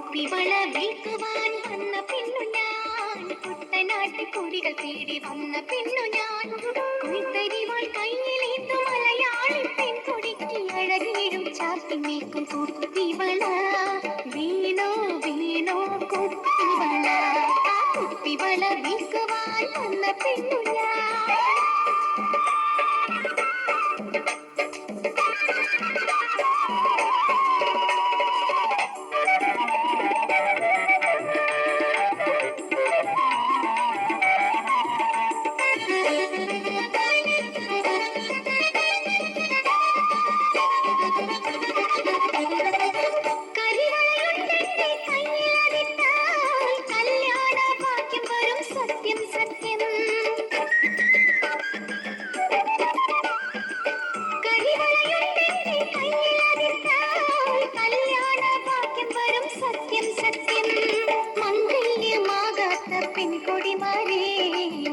കുപ്പിവള വീക്കുവാൻ വന്ന പെണ്ണു ഞാൻ, കുട്ടനാട്ട് കുടികൾ തേടി വന്ന പെണ്ണു ഞാൻ. കുത്തരിവാൾ കയ്യിലേന്തു മലയാളി പെൺകൊടിക്ക് അഴകേഴും ചാർത്തി നിൽക്കും കുപ്പിവള. വീണോ വീണോ കുപ്പിവള, കുപ്പിവള വീക്കുവാൻ വന്ന പെണ്ണു ഞാൻ.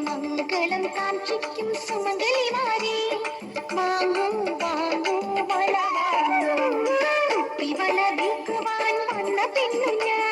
മംഗളം കാക്ഷിക്കും സുമംഗലിമാരെ വാങ്ങൂ വാങ്ങൂ വള വാങ്ങൂ, കുപ്പിവള വീക്കുവാൻ വന്ന പെണ്ണു ഞാൻ.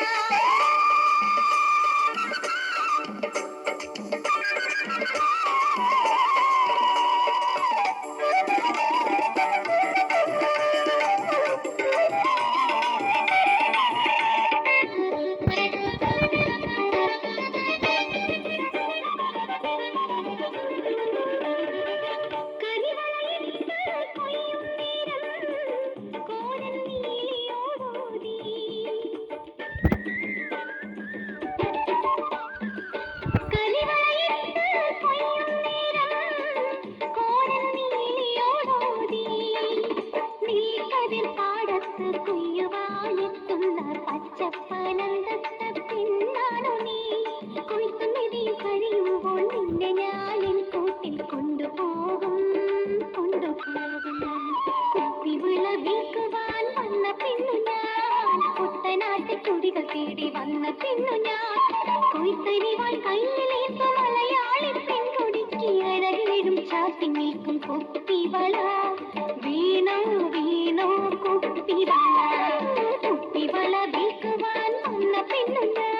കുടികൾ തേടി വന്ന പെണ്ണു ഞാൻ, കൊയ്ത്തരിവാൾ കയ്യിലേന്തു മലയാളി പെൺകൊടിക്ക് അഴകേഴും ചാർത്തി നിൽക്കും കുപ്പിവള. വീണോ വീണോ കുപ്പിവള, കുപ്പിവള വീക്കുവാൻ വന്ന പെണ്ണു ഞാൻ.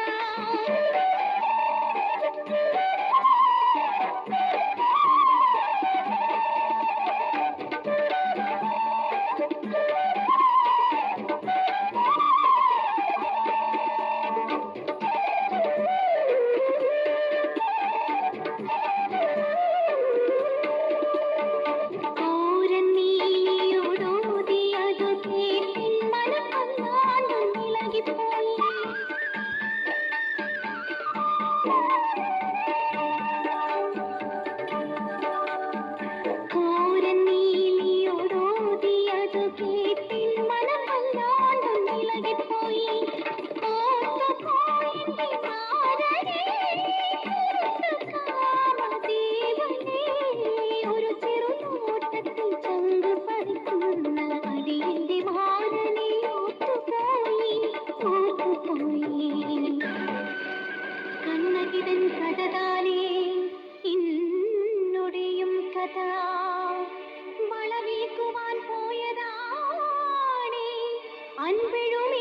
കണ്ണകിതൻ കഥതാനേ ഇന്നുടെയും കഥ, വളവീക്കുവാൻ പോയതാണേ അൻപിഴും